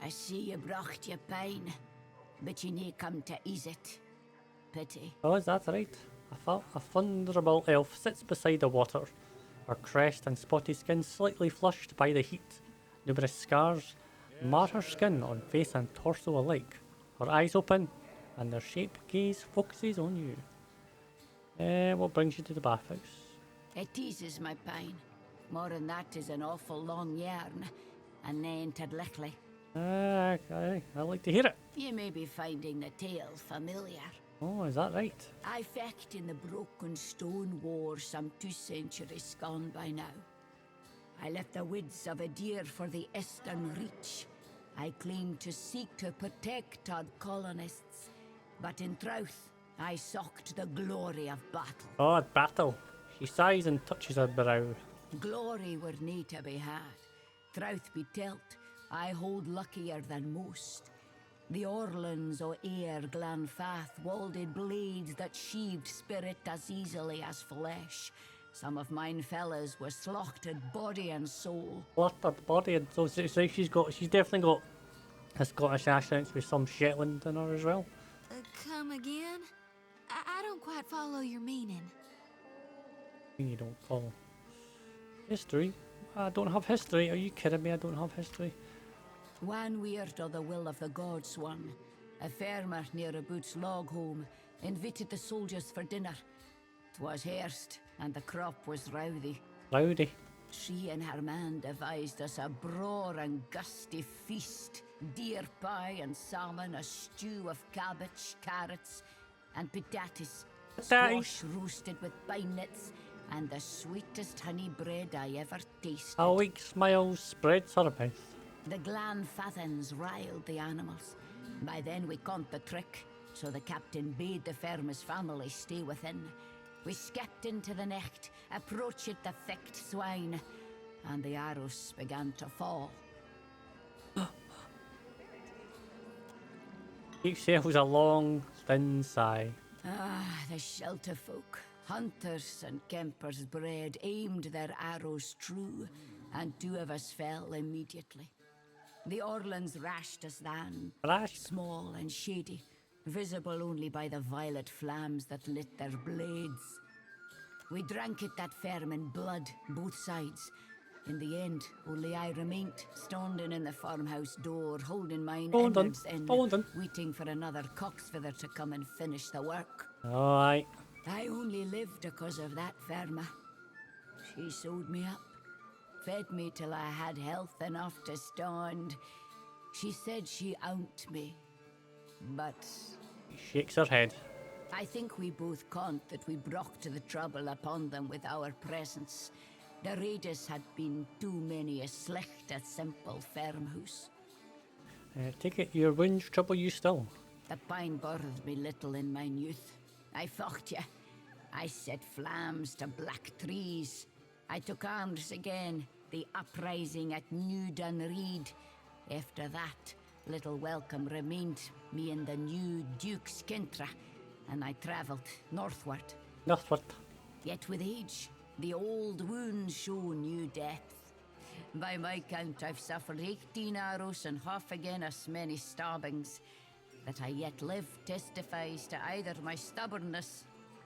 I see you brocht your pain, but you nae come to ease it. Pity. Oh, is that right? A vulnerable elf sits beside the water, her crest and spotty skin slightly flushed by the heat. Numerous scars mar her skin on face and torso alike. Her eyes open, and their shape gaze focuses on you. What brings you to the bathhouse? It eases my pain. More than that is an awful long yarn, and nae entered lickly. I like to hear it. You may be finding the tale familiar. Oh, is that right? I fecht in the broken stone war some 2 centuries gone by now. I left the woods of a deer for the eastern reach. I claimed to seek to protect our colonists, but in truth, I sought the glory of battle. Oh, battle. She sighs and touches her brow. Glory were nae to be had. Truth be telt, I hold luckier than most. The Orlans o' Ayr Glanfath wielded blades that sheathed spirit as easily as flesh. Some of mine fellas were slaughtered body and soul. Slaughtered body, and so she's definitely got a Scottish accent with some Shetland in her as well. Come again? I don't quite follow your meaning. You don't follow. History? I don't have history. Are you kidding me? I don't have history. One weird o' the will of the gods one, a farmer near a Boots log home, invited the soldiers for dinner. 'Twas hairst, and the crop was rowdy. Rowdy. She and her man devised us a braw and gusty feast. Deer pie and salmon, a stew of cabbage, carrots, and pataties. Squash roasted with pine nuts, and the sweetest honey bread I ever tasted. A weak smile spreads her mouth. The Glanfathans riled the animals. By then we caught the trick, so the captain bade the farmer's family stay within. We skipped into the necht, approached the thick swine, and the arrows began to fall. Exhales a long, thin sigh. Ah, the shelter folk. Hunters and kempers bred aimed their arrows true, and 2 of us fell immediately. The Orlans rashed us then, Rashed? small and shady, visible only by the violet flames that lit their blades. We drank it that firm in blood, both sides. In the end, only I remained, standing in the farmhouse door, holding mine innards in, waiting for another cocksfeather to come and finish the work. Oh, aye. I only lived because of that farmer. She sewed me up, fed me till I had health enough to stand. She said she owned me, but She shakes her head. I think we both conned that we brought the trouble upon them with our presence. The raiders had been too many a slecht a simple farmhouse. Take it your wounds trouble you still. The pine bothered me little in mine youth. I fought ye. I set flames to black trees. I took arms again, the uprising at New Dunreed. After that, little welcome remained me in the new Duke's Kintra, and I travelled northward. Northward. Yet with age, the old wounds show new depth. By my count, I've suffered 18 arrows and half again as many stabbings. That I yet live testifies to either my stubbornness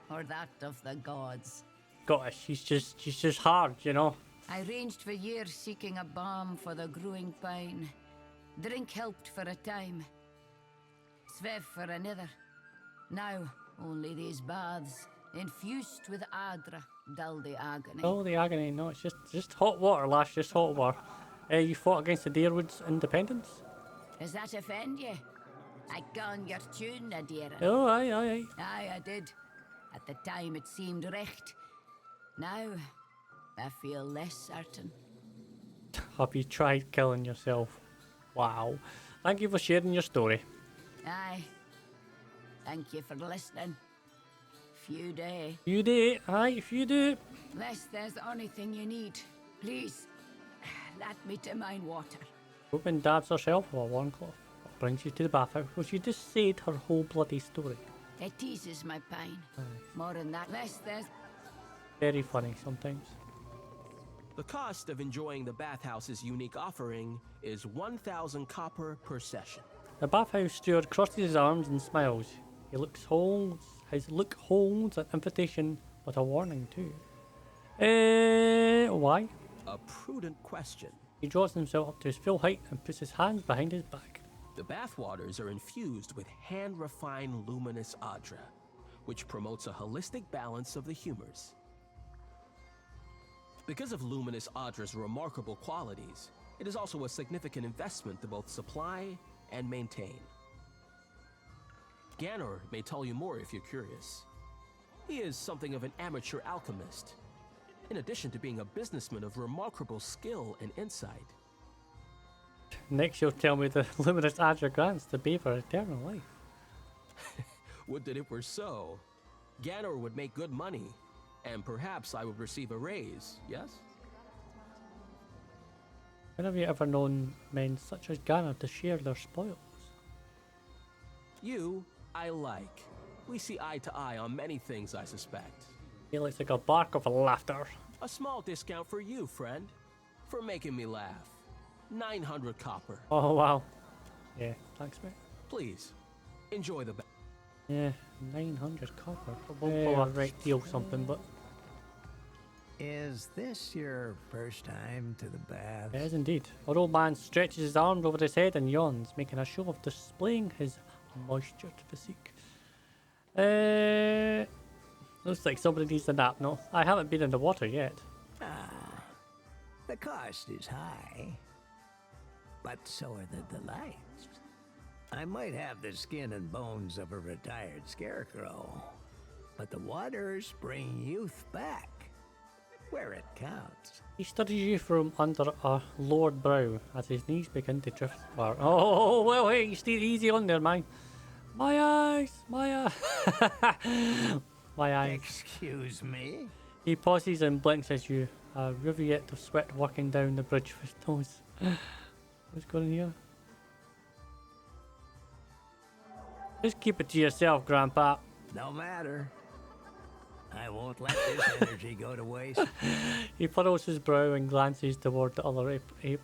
or that of the gods. Gosh, she's just hard, you know. I ranged for years seeking a balm for the growing pine. Drink helped for a time, svev for another. Now, only these baths, infused with adra, dull the agony. Oh, the agony. No, it's just hot water, lass, just hot water. You fought against the Deerwood's independence? Does that offend you? I gone your tune, Adira. Oh, aye. Aye, I did. At the time it seemed recht. Now, I feel less certain. Have you tried killing yourself? Wow. Thank you for sharing your story. Aye. Thank you for listening. Few day. You do, aye, if you do. Unless there's anything you need, please, let me to mine water. Woman dabs herself with a loincloth. What brings you to the bathhouse? Well, she just said her whole bloody story. It eases my pain. Aye. More than that, less there's... Very funny sometimes. The cost of enjoying the bathhouse's unique offering is 1,000 copper per session. The bathhouse steward crosses his arms and smiles. His look holds an invitation, but a warning too. Why? A prudent question. He draws himself up to his full height and puts his hands behind his back. The bathwaters are infused with hand-refined luminous Outtro, which promotes a holistic balance of the humors. Because of luminous Outro's remarkable qualities, it is also a significant investment to both supply and maintain. Ganor may tell you more if you're curious. He is something of an amateur alchemist, in addition to being a businessman of remarkable skill and insight. Next you'll tell me the luminous Outtro grants the beaver eternal life. Would that it were so. Ganor would make good money, and perhaps I would receive a raise, yes? When have you ever known men such as Ganor to share their spoils? You, I like. We see eye to eye on many things, I suspect. He looks like a bark of laughter. A small discount for you, friend, for making me laugh. 900 copper. Oh wow. Yeah, thanks mate. Please, enjoy the Yeah, 900 copper. We'll pull a right deal something, but... Is this your first time to the bath? It is indeed. Our old man stretches his arms over his head and yawns, making a show of displaying his moistured physique. Looks like somebody needs a nap, no? I haven't been in the water yet. The cost is high, but so are the delights. I might have the skin and bones of a retired scarecrow, but the waters bring youth back, where it counts. He studies you from under a lowered brow as his knees begin to drift apart. Oh, well, hey, you stay easy on there, man. My eyes, my eyes. My eyes. Excuse me? He pauses and blinks as you, a rivulet of sweat working down the bridge of his nose. What's going on here? Just keep it to yourself, Grandpa. No matter. I won't let this energy go to waste. He furrows his brow and glances toward the other ape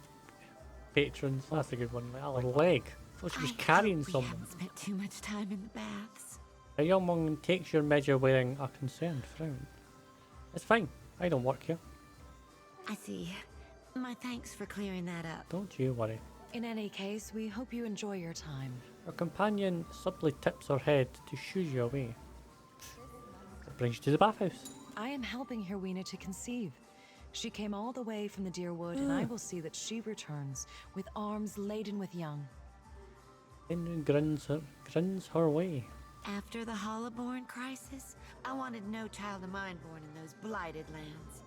patrons. That's a good one. A little leg. I thought she was carrying someone. We haven't spent too much time in the baths. A young woman takes your measure wearing a concerned frown. It's fine. I don't work here. I see. My thanks for clearing that up. Don't you worry. In any case, we hope you enjoy your time. Her companion subtly tips her head to shoo you away. It brings you to the bathhouse. I am helping Herwina to conceive. She came all the way from the dear wood, and I will see that she returns with arms laden with young. Then grins her way. After the Hollowborn crisis, I wanted no child of mine born in those blighted lands.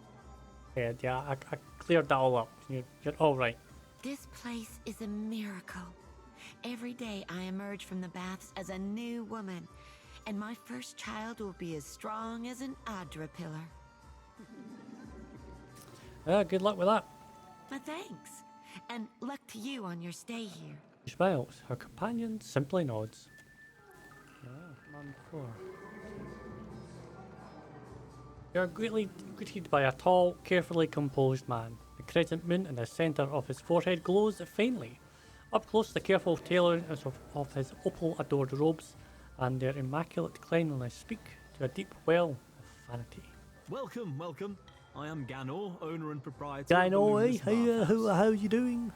Yeah, I cleared that all up. You're all right. This place is a miracle. Every day I emerge from the baths as a new woman, and my first child will be as strong as an Outtro pillar. Good luck with that. My thanks, and luck to you on your stay here. She smiles. Her companion simply nods. Man 4. You are greatly greeted by a tall, carefully composed man. The crescent moon in the centre of his forehead glows faintly. Up close, the careful tailoring of his opal-adored robes and their immaculate cleanliness speak to a deep well of vanity. Welcome, welcome. I am Ganor, owner and proprietor. Ganor, how you doing?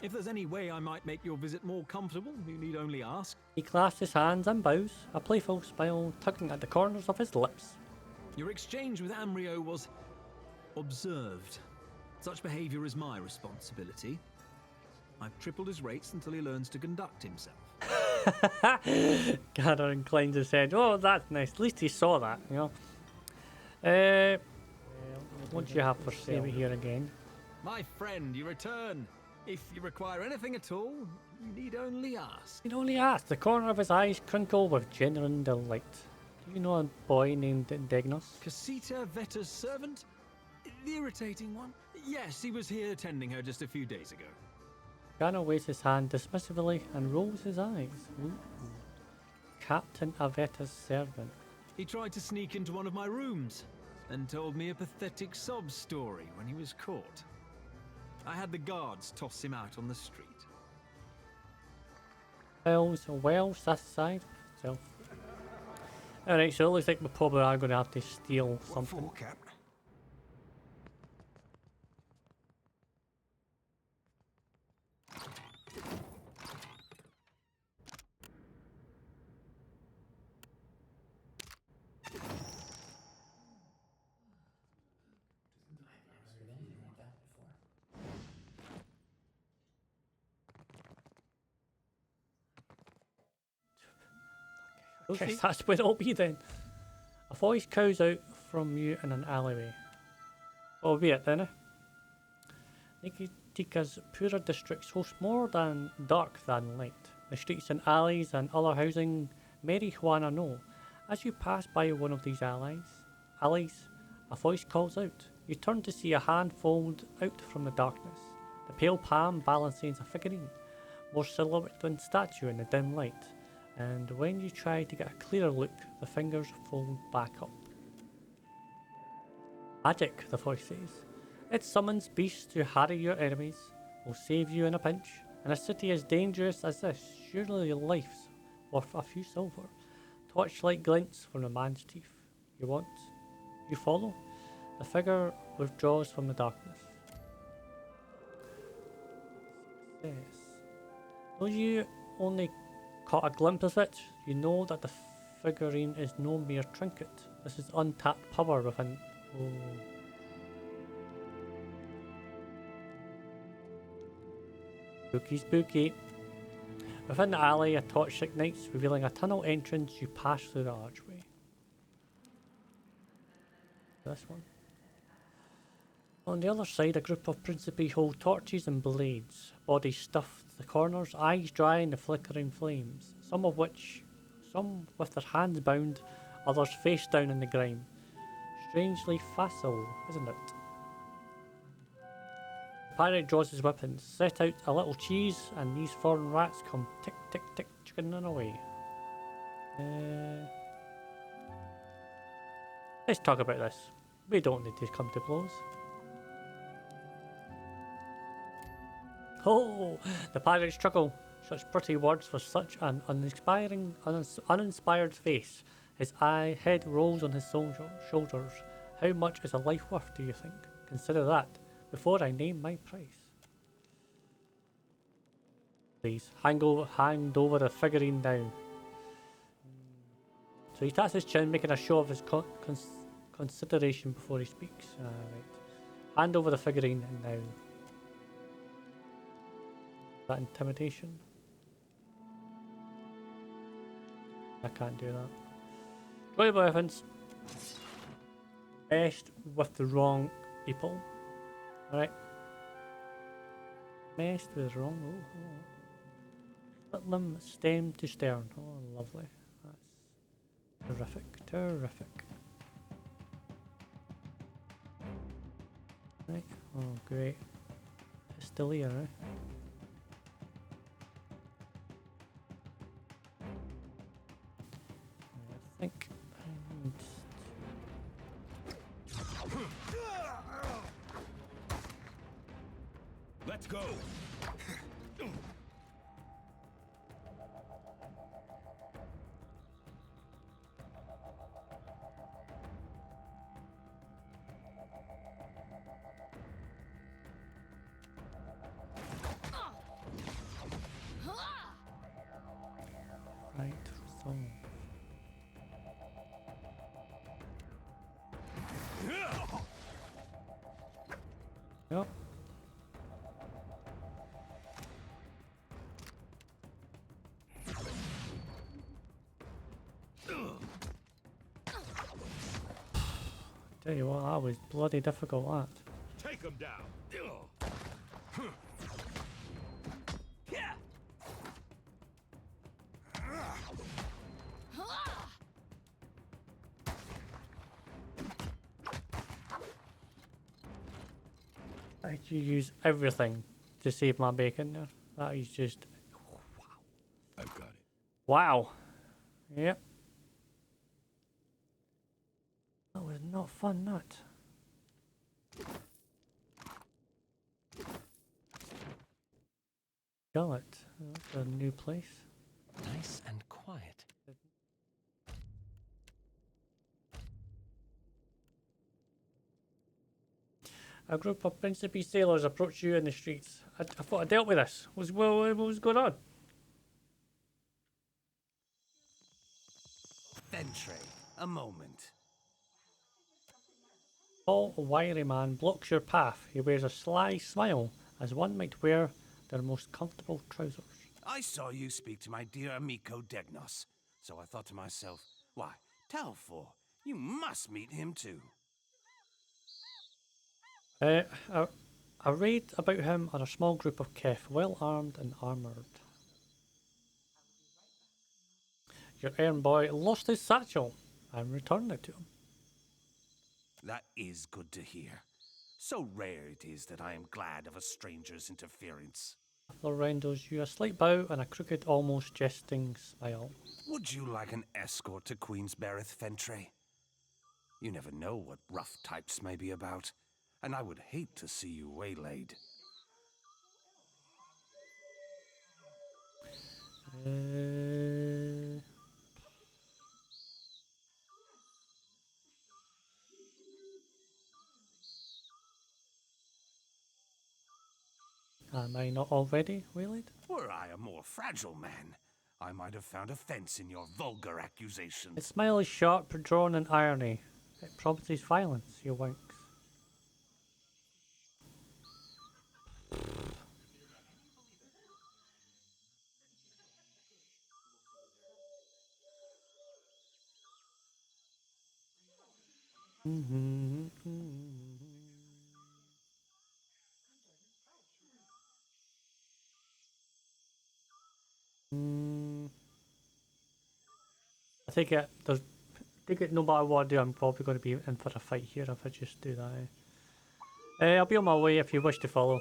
If there's any way I might make your visit more comfortable, you need only ask. He clasps his hands and bows, a playful smile tugging at the corners of his lips. Your exchange with Amrio was observed. Such behaviour is my responsibility. I've tripled his rates until he learns to conduct himself. Ganor inclines his head. Oh, that's nice. At least he saw that, you know. What do you have for sale here again? My friend, you return. If you require anything at all, you need only ask. He'd only ask. The corner of his eyes crinkle with genuine delight. Do you know a boy named Degnos? Casita Vetta's servant? The irritating one? Yes, he was here tending her just a few days ago. Ganor waves his hand dismissively and rolls his eyes. Ooh. Captain Avetta's servant. He tried to sneak into one of my rooms. and told me a pathetic sob story when he was caught. I had the guards toss him out on the street. Well satisfied. Alright, so it looks like we probably are going to have to steal something. What for, Captain? Okay, that's where it'll be then. A voice cows out from you in an alleyway. Well, be it then. Nikitika's poorer districts host more than dark than light. The streets and alleys and other housing marijuana know. As you pass by one of these alleys, a voice calls out. You turn to see a hand fold out from the darkness. The pale palm balancing a figurine, more silhouette than statue in the dim light. And when you try to get a clearer look, the fingers fold back up. Magic, the voice says. It summons beasts to harry your enemies, will save you in a pinch. In a city as dangerous as this, surely life's worth a few silver. Torchlight glints from the man's teeth. You want? You follow? The figure withdraws from the darkness. Yes. Though you only caught a glimpse of it, you know that the figurine is no mere trinket. This is untapped power within. Oh. Spooky. Within the alley, a torch ignites, revealing a tunnel entrance. You pass through the archway. This one. On the other side, a group of Principi hold torches and blades, bodies stuffed to the corners, eyes dry in the flickering flames, some with their hands bound, others face down in the grime. Strangely facile, isn't it? The pirate draws his weapons, set out a little cheese, and these foreign rats come tick tick tick chickening away. Let's talk about this. We don't need to come to blows. Oh, the pirates chuckle. Such pretty words with such an uninspired face. His head rolls on his shoulders. How much is a life worth, do you think? Consider that before I name my price. Please, hand over the figurine now. So he taps his chin, making a show of his consideration before he speaks. Right. Hand over the figurine now. That intimidation? I can't do that. Draw your weapons. Messed with the wrong people. Alright. Messed with the wrong. Oh. Split them stem to stern. Oh, lovely. That's terrific. Right. Oh, great. Pistolia, right? I think I need Let's go. right, so yep. Tell you what, that was bloody difficult, that. Take him down. I had to use everything to save my bacon there. That is just wow. I've got it. Wow. Yep. That was Not fun, that. Gullet. That's a new place. Nice and quiet. A group of Principe sailors approached you in the streets. I thought I dealt with this. What was going on? Ventre, a moment. Tall, wiry man blocks your path. He wears a sly smile, as one might wear their most comfortable trousers. I saw you speak to my dear amico Degnos, so I thought to myself, why, Telfor, you must meet him too. A raid about him are a small group of Kef, well armed and armoured. Your errand boy lost his satchel and returned it to him. That is good to hear. So rare it is that I am glad of a stranger's interference. Butler renders you a slight bow and a crooked, almost jesting smile. Would you like an escort to Queensbereth, Ventre? You never know what rough types may be about, and I would hate to see you waylaid. Am I not already waylaid? Were I a more fragile man, I might have found offense in your vulgar accusations. His smile is sharp, drawn in irony. It promises violence, he winks. I think no matter what I do, I'm probably going to be in for a fight here if I just do that. I'll be on my way if you wish to follow.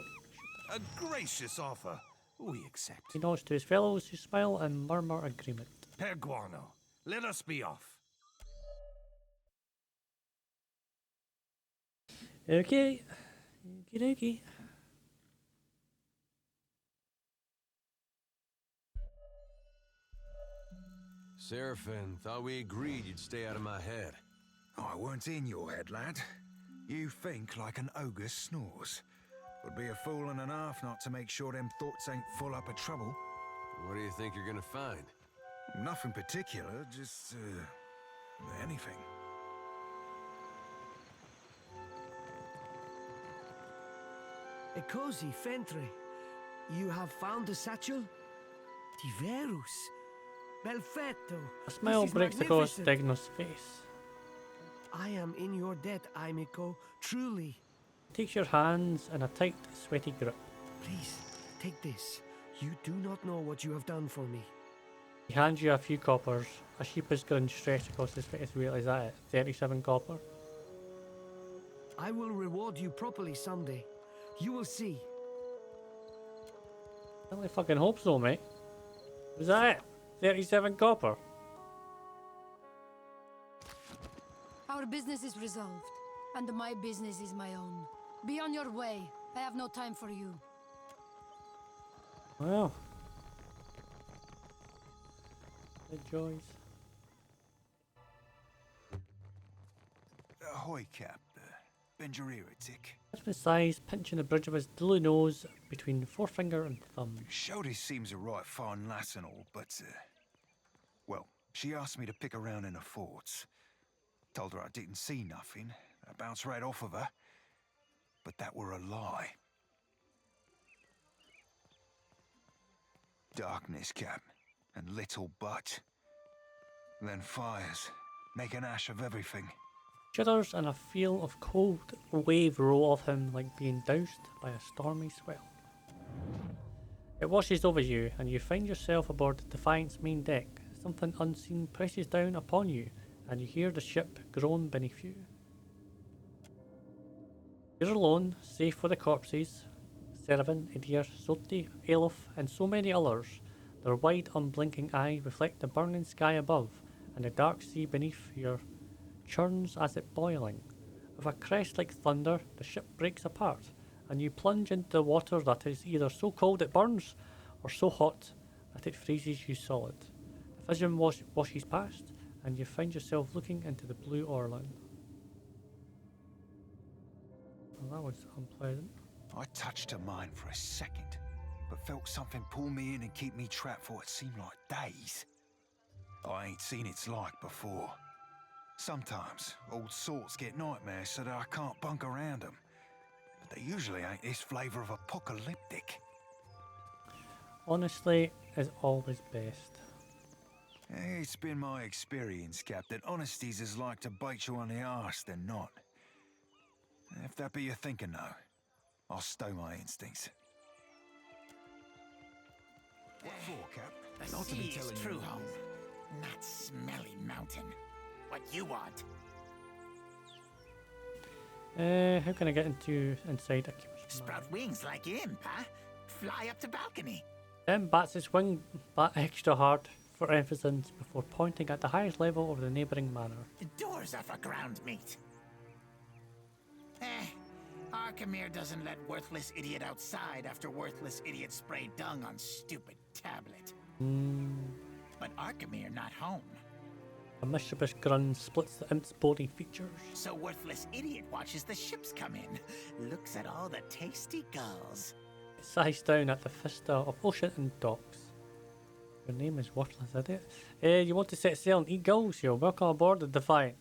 A gracious offer. We accept. He nods to his fellows who smile and murmur agreement. Per Guano, let us be off. Okay. Okie dokie. Serafen, thought we agreed you'd stay out of my head. I weren't in your head, lad. You think like an ogre snores. Would be a fool and a half not to make sure them thoughts ain't full up of trouble. What do you think you're gonna find? Nothing particular, just, anything. Ecosi, Fentre, you have found the satchel? Tiverus. Belfetto. A smile breaks across Degnos' face. I am in your debt, amico, truly. He takes your hands in a tight, sweaty grip. Please, take this. You do not know what you have done for me. He hands you a few coppers. A sheepish grin stretched across his face. Is that it? 37 copper? I will reward you properly someday. You will see. I really fucking hope so, mate. Was that it? 37 copper? Our business is resolved, and my business is my own. Be on your way. I have no time for you. Well. The joys. Ahoy, Cap. Bend your ear a tick. His size, pinching the bridge of his dilly nose between forefinger and thumb. Shody seems a right fine lass and all, but, well, she asked me to pick around in the forts. Told her I didn't see nothing. I bounced right off of her. But that were a lie. Darkness, Cap, and little butt. Then fires, make an ash of everything. Shudders and a feel of cold wave roll off him like being doused by a stormy swell. It washes over you, and you find yourself aboard Defiant's main deck. Something unseen presses down upon you, and you hear the ship groan beneath you. You're alone, safe for the corpses. Serafen, Edir, Soti, Elof, and so many others. Their wide, unblinking eyes reflect the burning sky above, and the dark sea beneath your churns as if boiling. With a crest like thunder, the ship breaks apart, and you plunge into the water that is either so cold it burns, or so hot that it freezes you solid. The vision washes past, and you find yourself looking into the blue Orlan. Well, that was unpleasant. I touched her mind for a second, but felt something pull me in and keep me trapped for what seemed like days. I ain't seen its like before. Sometimes old sorts get nightmares so that I can't bunk around them, but they usually ain't this flavour of apocalyptic. Honesty is always best. It's been my experience, Captain. Honesty's as like to bite you on the arse than not. If that be your thinking, though, I'll stow my instincts. What for, Cap? The sea's true home. Not smelly mountain. What you want? How can I get inside a Sprout wings like imp, huh? Fly up to balcony. Then bats his wing bat extra hard for emphasis before pointing at the highest level of the neighbouring manor. The doors are for ground meat. Arkemir doesn't let worthless idiot outside after worthless idiot sprayed dung on stupid tablet. But Arkemir not home. A mischievous grunt splits the imp's body features. So worthless idiot watches the ships come in, looks at all the tasty gulls. It sighs down at the vista of ocean and docks. Your name is Worthless Idiot. You want to set sail and eat gulls? You're welcome aboard the Defiant.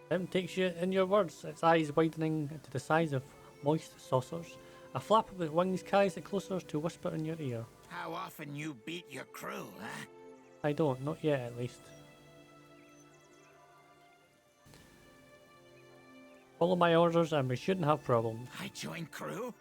Tim takes you in your words, its eyes widening into the size of moist saucers. A flap of its wings carries it closer to whisper in your ear. How often you beat your crew, huh? I don't, not yet at least. Follow my orders and we shouldn't have problems. I join crew?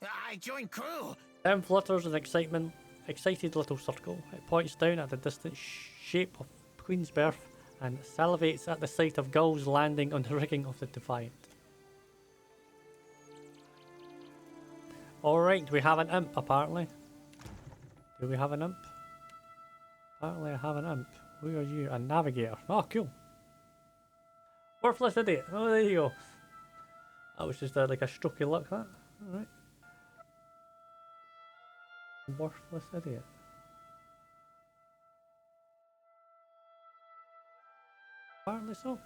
I join crew! Tim flutters in excited little circle. It points down at the distant shape of Queen's Berth and salivates at the sight of gulls landing on the rigging of the Defiant. Alright, we have an imp apparently. Do we have an imp? Apparently I have an imp. Who are you? A navigator. Oh, cool. Worthless Idiot. Oh, there you go. That was just like a stroke of luck, that. Alright. Worthless Idiot. Apparently so.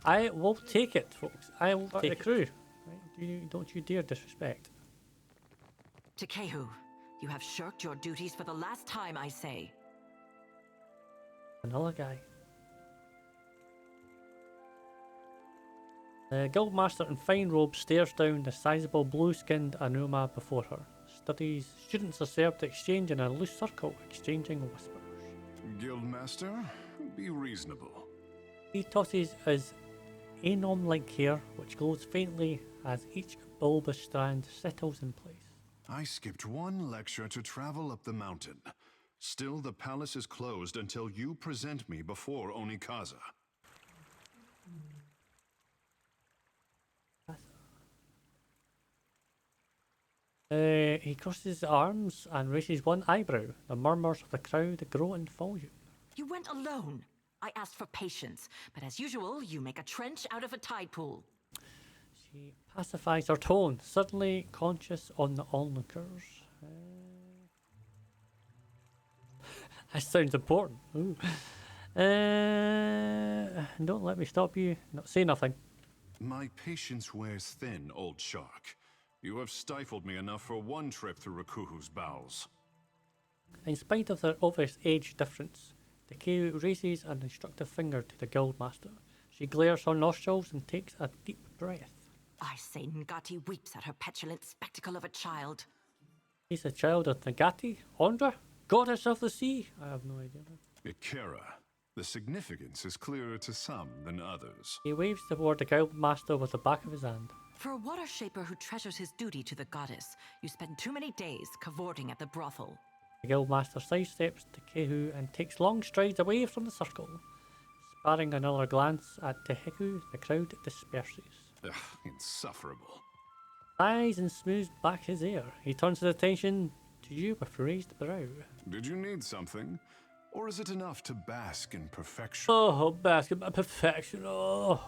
I will take it, folks. I will take the crew. Right? Don't you dare disrespect. Tekehu, you have shirked your duties for the last time, I say. Another guy. The guildmaster in fine robe stares down the sizable blue-skinned Anuma before her. Students are served to exchange in a loose circle, exchanging whispers. Guildmaster, be reasonable. He tosses his anom-like hair, which glows faintly as each bulbous strand settles in place. I skipped one lecture to travel up the mountain. Still, the palace is closed until you present me before Onikaza. He crosses his arms and raises one eyebrow. The murmurs of the crowd grow in volume. You went alone. I asked for patience, but as usual, you make a trench out of a tide pool. She pacifies her tone, suddenly conscious on the onlookers. That sounds important. Ooh. Don't let me stop you. No, say nothing. My patience wears thin, old shark. You have stifled me enough for one trip through Rakuhu's bowels. In spite of their obvious age difference, Tekehu raises an instructive finger to the guildmaster. She glares her nostrils and takes a deep breath. I say Ngati weeps at her petulant spectacle of a child. He's a child of Ngati? Ondra? Goddess of the sea? I have no idea. Eora. The significance is clearer to some than others. He waves toward the guildmaster with the back of his hand. For a water shaper who treasures his duty to the goddess, you spend too many days cavorting at the brothel. The guildmaster sidesteps Tekehu and takes long strides away from the circle. Sparring another glance at Tekehu, the crowd disperses. Ugh, insufferable. Sighs and smooths back his hair. He turns his attention to you with raised brow. Did you need something? Or is it enough to bask in perfection? Oh, bask in perfection. Oh.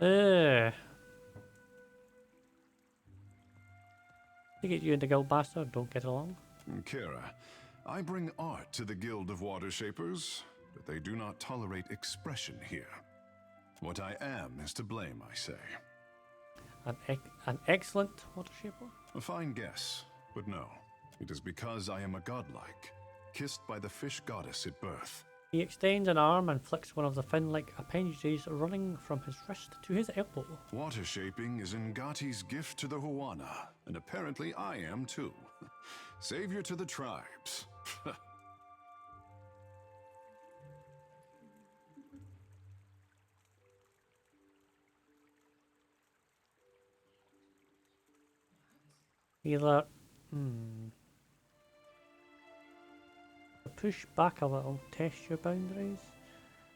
I get you and the guild bastard don't get along. Kara, I bring art to the Guild of Water Shapers, but they do not tolerate expression here. What I am is to blame, I say. An excellent water shaper? A fine guess, but no. It is because I am a godlike, kissed by the fish goddess at birth. He extends an arm and flicks one of the fin-like appendages running from his wrist to his elbow. Water shaping is Ngati's gift to the Huana, and apparently I am too. Savior to the tribes. Either push back a little, test your boundaries.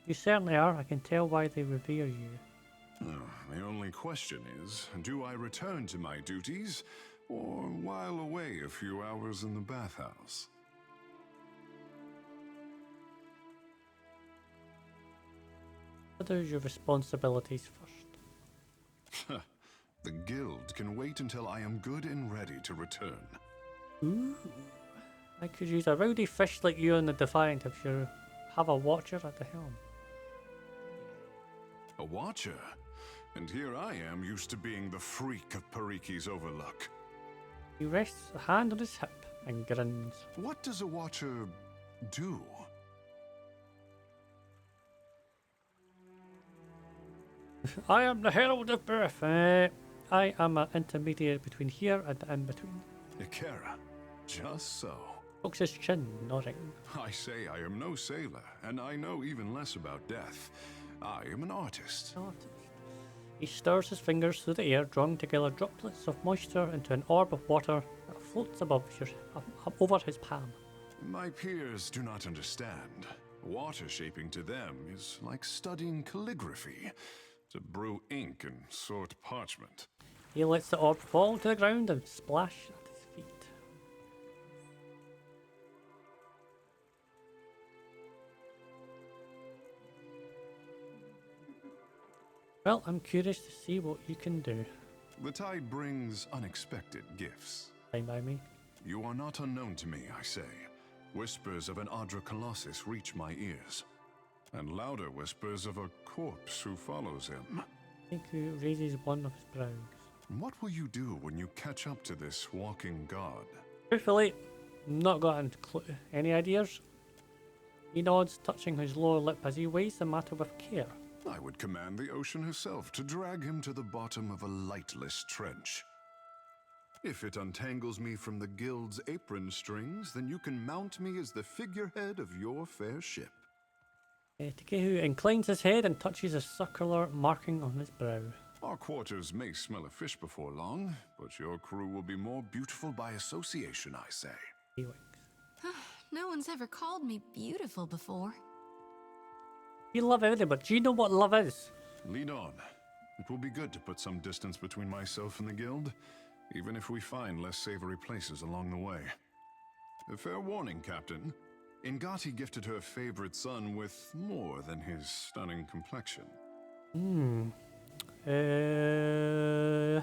You certainly are. I can tell why they revere you. The only question is, do I return to my duties, or while away a few hours in the bathhouse? What are your responsibilities first? The guild can wait until I am good and ready to return. Ooh. I could use a rowdy fish like you in the Defiant if you have a watcher at the helm. A watcher? And here I am, used to being the freak of Pariki's Overlook. He rests a hand on his hip and grins. What does a watcher do? I am the Herald of Birth. I am an intermediary between here and the in-between. Ikera, just so. Looks his chin, nodding. I say I am no sailor, and I know even less about death. I am an artist. He stirs his fingers through the air, drawing together droplets of moisture into an orb of water that floats over his palm. My peers do not understand. Water shaping to them is like studying calligraphy. To brew ink and sort parchment. He lets the orb fall to the ground and splash at his feet. Well, I'm curious to see what you can do. The tide brings unexpected gifts. Fine by me. You are not unknown to me, I say. Whispers of an Adra Colossus reach my ears. And louder whispers of a corpse who follows him. Tekehu raises one of his brows. What will you do when you catch up to this walking god? Truthfully, not got a clue. Any ideas? He nods, touching his lower lip as he weighs the matter with care. I would command the ocean herself to drag him to the bottom of a lightless trench. If it untangles me from the guild's apron strings, then you can mount me as the figurehead of your fair ship. Tekehu inclines his head and touches a circular marking on his brow. Our quarters may smell of fish before long, but your crew will be more beautiful by association, I say. He winks. No one's ever called me beautiful before. You love everything, but do you know what love is? Lead on. It will be good to put some distance between myself and the guild, even if we find less savory places along the way. A fair warning, Captain. Ngati gifted her favorite son with more than his stunning complexion. I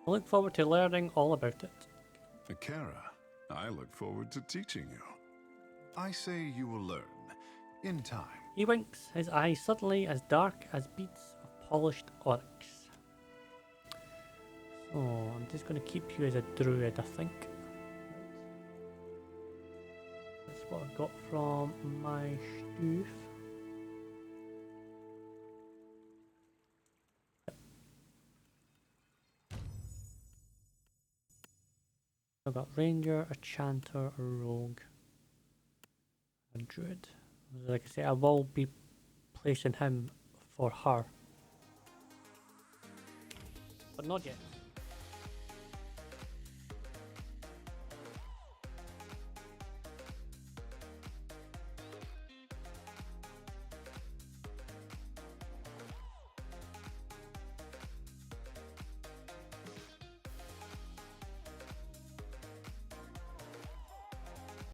look forward to learning all about it. Ikera, I look forward to teaching you. I say you will learn, in time. He winks, his eyes suddenly as dark as beads of polished onyx. So, I'm just going to keep you as a druid, I think. That's what I got from my stoof. I've got ranger, a chanter, a rogue, a druid. Like I say, I will be placing him for her. But not yet.